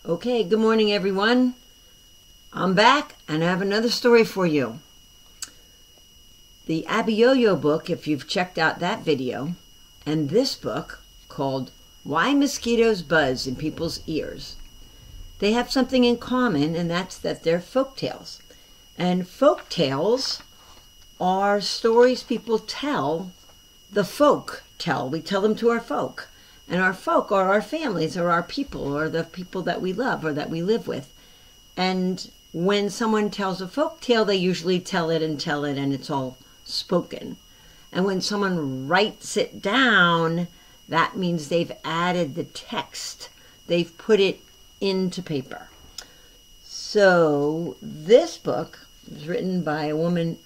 Okay, good morning everyone. I'm back and I have another story for you. The Abiyoyo book, if you've checked out that video, and this book called Why Mosquitoes Buzz in People's Ears, they have something in common, and that's that they're folk tales. And folk tales are stories people tell, the folk tell. We tell them to our folk. And our folk are our families or our people or the people that we love or that we live with. And when someone tells a folk tale, they usually tell it and it's all spoken. And when someone writes it down, that means they've added the text. They've put it into paper. So this book was written by a woman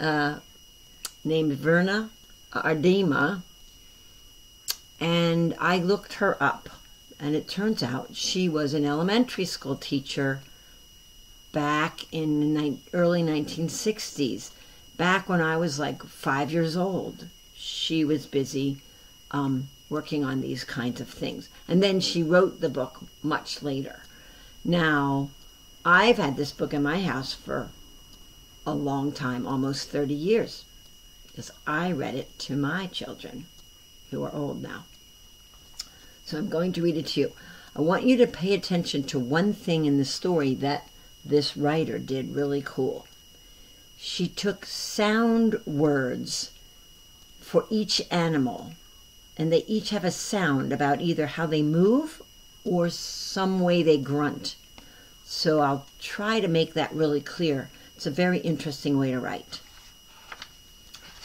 named Verna Ardema. And I looked her up, and it turns out she was an elementary school teacher back in the early 1960s. Back when I was like 5 years old, she was busy working on these kinds of things. And then she wrote the book much later. Now, I've had this book in my house for a long time, almost 30 years, because I read it to my children, who are old now. So I'm going to read it to you. I want you to pay attention to one thing in the story that this writer did really cool. She took sound words for each animal, and they each have a sound about either how they move or some way they grunt. So I'll try to make that really clear. It's a very interesting way to write.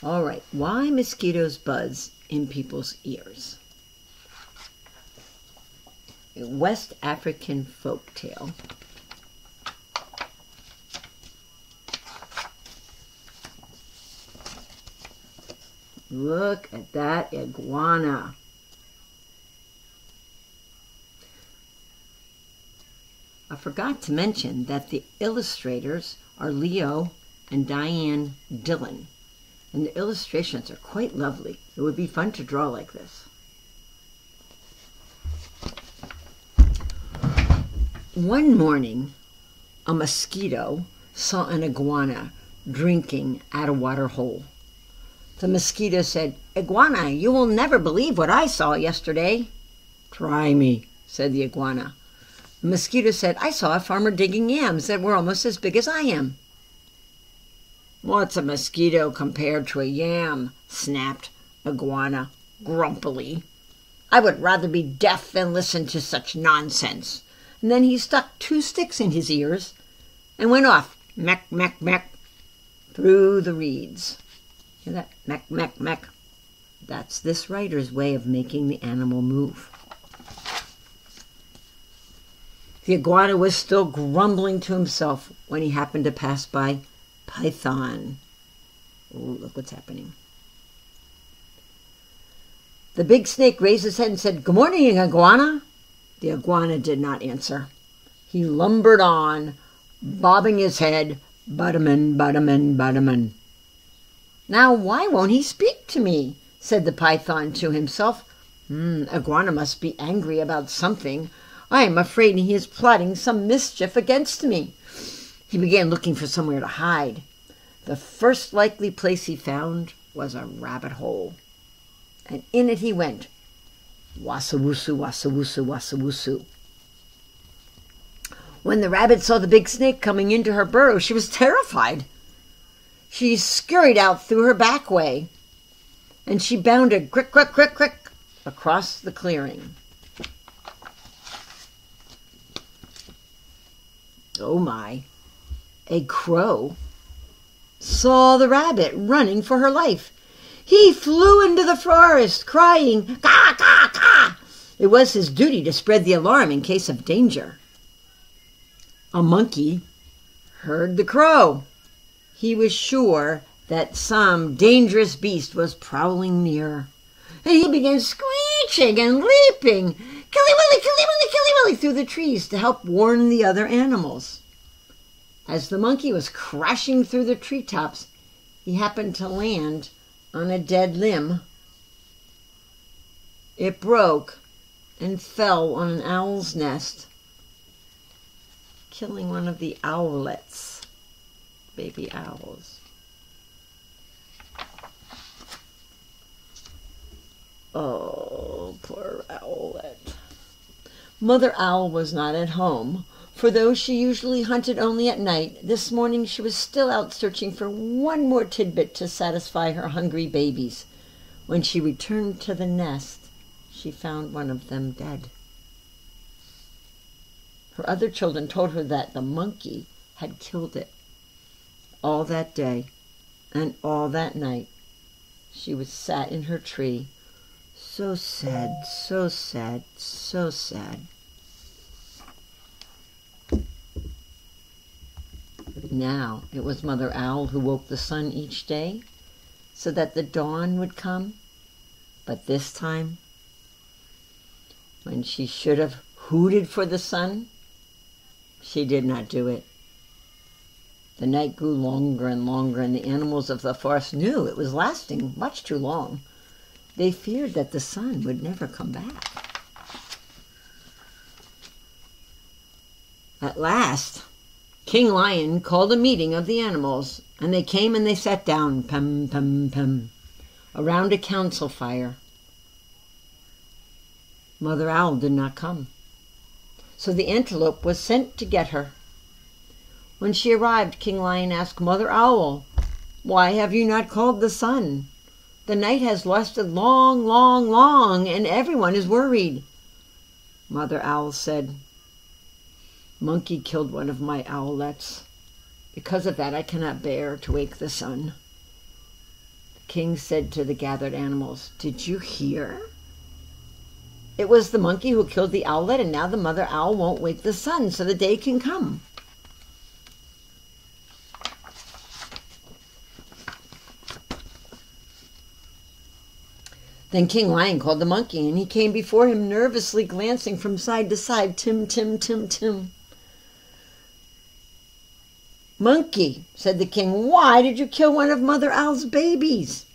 All right, why mosquitoes buzz in people's ears? A West African folk tale. Look at that iguana. I forgot to mention that the illustrators are Leo and Diane Dillon. And the illustrations are quite lovely. It would be fun to draw like this. One morning, a mosquito saw an iguana drinking at a water hole. The mosquito said, "Iguana, you will never believe what I saw yesterday." "Try me," said the iguana. The mosquito said, "I saw a farmer digging yams that were almost as big as I am." "What's a mosquito compared to a yam?" snapped iguana grumpily. "I would rather be deaf than listen to such nonsense." And then he stuck 2 sticks in his ears and went off, meck, meck, meck, through the reeds. Hear that? Meck, meck, meck. That's this writer's way of making the animal move. The iguana was still grumbling to himself when he happened to pass by Python. Oh, look what's happening. The big snake raised his head and said, "Good morning, iguana." The iguana did not answer. He lumbered on, bobbing his head, butterman, butterman, butterman. "Now why won't he speak to me?" said the python to himself. Iguana must be angry about something. I am afraid he is plotting some mischief against me. He began looking for somewhere to hide. The first likely place he found was a rabbit hole. And in it he went. Wassa-woosu, wassa-woosu, wassa-woosu. When the rabbit saw the big snake coming into her burrow, she was terrified. She scurried out through her back way, and she bounded crick, crick, crick, crick across the clearing. Oh my, a crow saw the rabbit running for her life. He flew into the forest, crying, "Caw, caw, caw!" It was his duty to spread the alarm in case of danger. A monkey heard the crow. He was sure that some dangerous beast was prowling near. And he began screeching and leaping, killy-willy, killy-willy, killy-willy, through the trees to help warn the other animals. As the monkey was crashing through the treetops, he happened to land on a dead limb. It broke and fell on an owl's nest. killing one of the owlets, baby owls. Oh, poor owlet. Mother Owl was not at home, for though she usually hunted only at night, this morning she was still out searching for one more tidbit to satisfy her hungry babies. When she returned to the nest, she found one of them dead. Her other children told her that the monkey had killed it. All that day and all that night, she was sat in her tree, so sad, so sad, so sad. Now it was Mother Owl who woke the sun each day so that the dawn would come. But this time, when she should have hooted for the sun, she did not do it. The night grew longer and longer, and the animals of the forest knew it was lasting much too long. They feared that the sun would never come back. At last, King Lion called a meeting of the animals, and they came and they sat down, pum, pum, pum, around a council fire. Mother Owl did not come, so the antelope was sent to get her. When she arrived, King Lion asked Mother Owl, "Why have you not called the sun? The night has lasted long, long, long, and everyone is worried." Mother Owl said, "Monkey killed one of my owlets. Because of that, I cannot bear to wake the sun." The king said to the gathered animals, "Did you hear? It was the monkey who killed the owlet, and now the mother owl won't wake the sun so the day can come." Then King Lion called the monkey, and he came before him, nervously glancing from side to side. Tim, Tim, Tim, Tim. "Monkey," said the king, "why did you kill one of Mother Owl's babies?"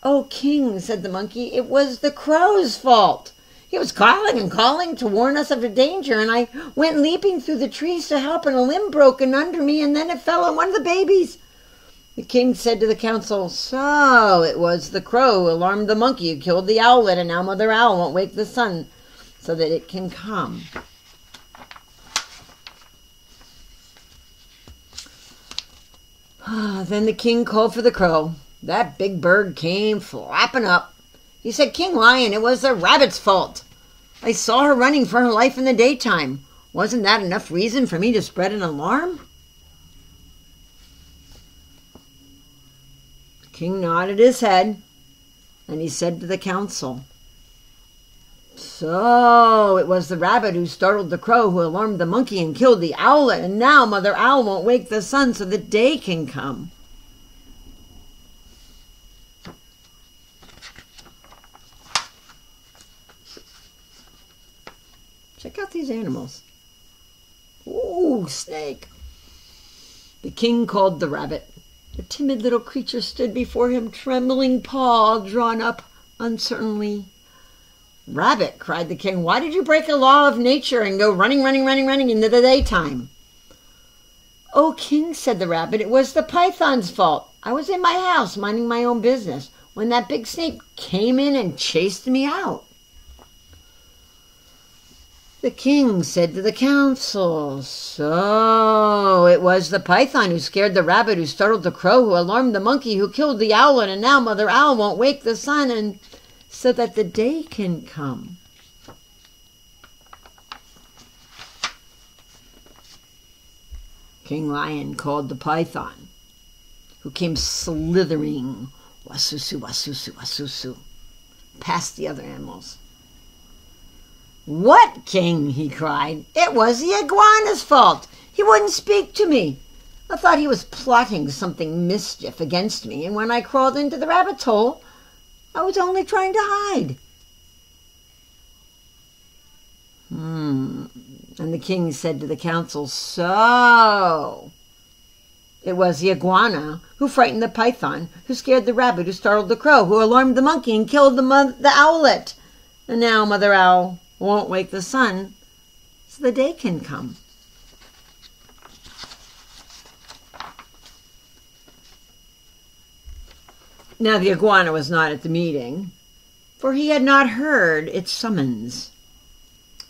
"Oh, king," said the monkey, "it was the crow's fault. He was calling and calling to warn us of a danger, and I went leaping through the trees to help, and a limb broke under me, and then it fell on one of the babies." The king said to the council, "So it was the crow who alarmed the monkey who killed the owlet, and now Mother Owl won't wake the sun so that it can come." Then the king called for the crow. That big bird came flapping up. He said, "King Lion, it was the rabbit's fault. I saw her running for her life in the daytime. Wasn't that enough reason for me to spread an alarm?" The king nodded his head, and he said to the council, "So it was the rabbit who startled the crow who alarmed the monkey and killed the owlet, and now Mother Owl won't wake the sun so the day can come." Check out these animals. Ooh, snake. The king called the rabbit. The timid little creature stood before him, trembling paw drawn up uncertainly. "Rabbit," cried the king, "why did you break a law of nature and go running into the daytime?" "Oh, king," said the rabbit, "it was the python's fault. I was in my house minding my own business when that big snake came in and chased me out." The king said to the council, "So it was the python who scared the rabbit, who startled the crow, who alarmed the monkey, who killed the owlet, and now Mother Owl won't wake the sun and so that the day can come." King Lion called the python, who came slithering, wasusu, wasusu, wasusu, past the other animals. "What, king?" he cried. "It was the iguana's fault. He wouldn't speak to me. I thought he was plotting something mischief against me, and when I crawled into the rabbit's hole, I was only trying to hide." And the king said to the council, "So it was the iguana who frightened the python, who scared the rabbit, who startled the crow, who alarmed the monkey and killed the owlet. And now Mother Owl won't wake the sun so the day can come. Now the iguana was not at the meeting, for he had not heard its summons.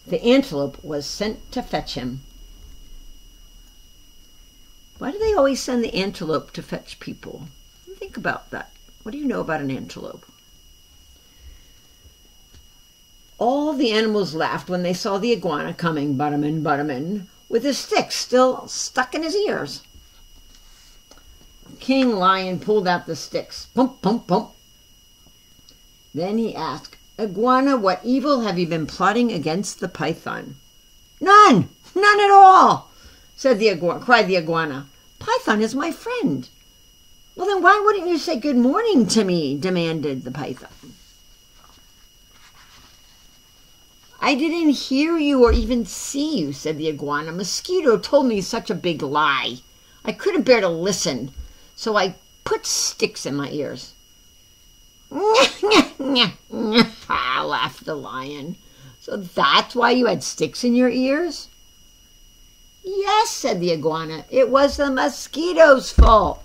The antelope was sent to fetch him. Why do they always send the antelope to fetch people? Think about that. What do you know about an antelope? All the animals laughed when they saw the iguana coming, butterman, with his stick still stuck in his ears. King Lion pulled out the sticks. Pump, pump, pump. Then he asked, Iguana, what evil have you been plotting against the python? None! None at all! cried the iguana. Python is my friend. Well, then why wouldn't you say good morning to me? Demanded the python. I didn't hear you or even see you, said the iguana. Mosquito told me such a big lie. I couldn't bear to listen, so I put sticks in my ears. Laughed the lion. So that's why you had sticks in your ears? Yes, said the iguana. It was the mosquito's fault.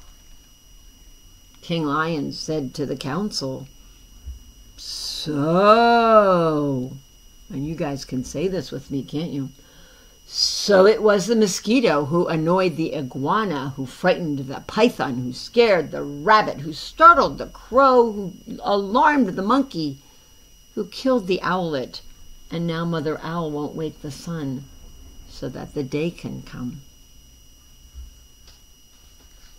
King Lion said to the council, so, and you guys can say this with me, can't you? So it was the mosquito who annoyed the iguana, who frightened the python, who scared the rabbit, who startled the crow, who alarmed the monkey, who killed the owlet, and now Mother Owl won't wake the sun so that the day can come.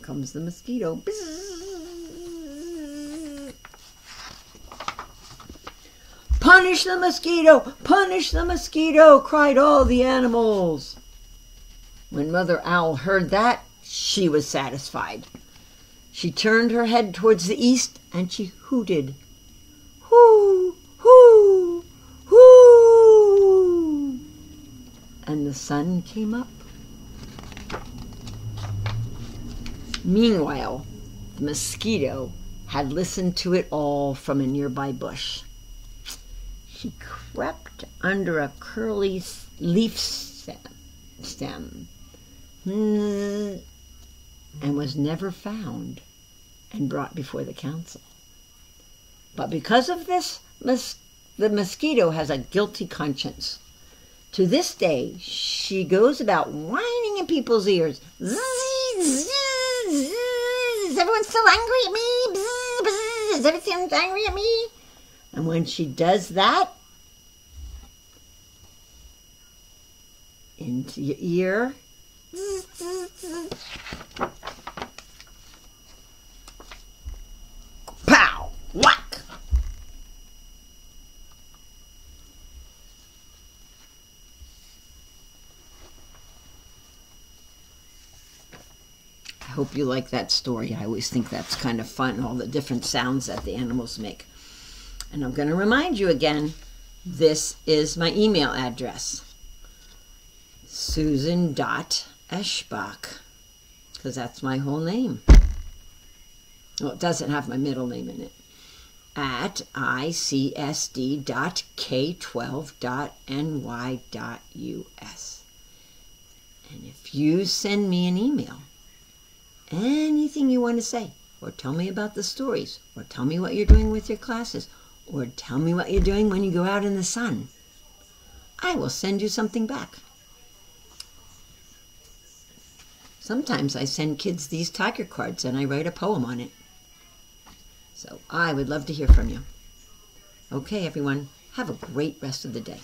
Comes the mosquito. Bzzz. Punish the mosquito! Punish the mosquito! Cried all the animals. When Mother Owl heard that, she was satisfied. She turned her head towards the east and she hooted. Hoo! Hoo! Hoo! And the sun came up. Meanwhile, the mosquito had listened to it all from a nearby bush. She crept under a curly leaf stem and was never found and brought before the council. But because of this, the mosquito has a guilty conscience. To this day, she goes about whining in people's ears. Zzz, zzz, zzz. Is everyone still angry at me? Bzz, bzz. Is everyone angry at me? And when she does that, into your ear, pow, whack. I hope you like that story. I always think that's kind of fun, all the different sounds that the animals make. And I'm going to remind you again, this is my email address. Susan.Eschbach, because that's my whole name. Well, it doesn't have my middle name in it. At icsd.k12.ny.us. And if you send me an email, anything you want to say, or tell me about the stories, or tell me what you're doing with your classes, or tell me what you're doing when you go out in the sun, I will send you something back. Sometimes I send kids these tiger cards and I write a poem on it. So I would love to hear from you. Okay, everyone, have a great rest of the day.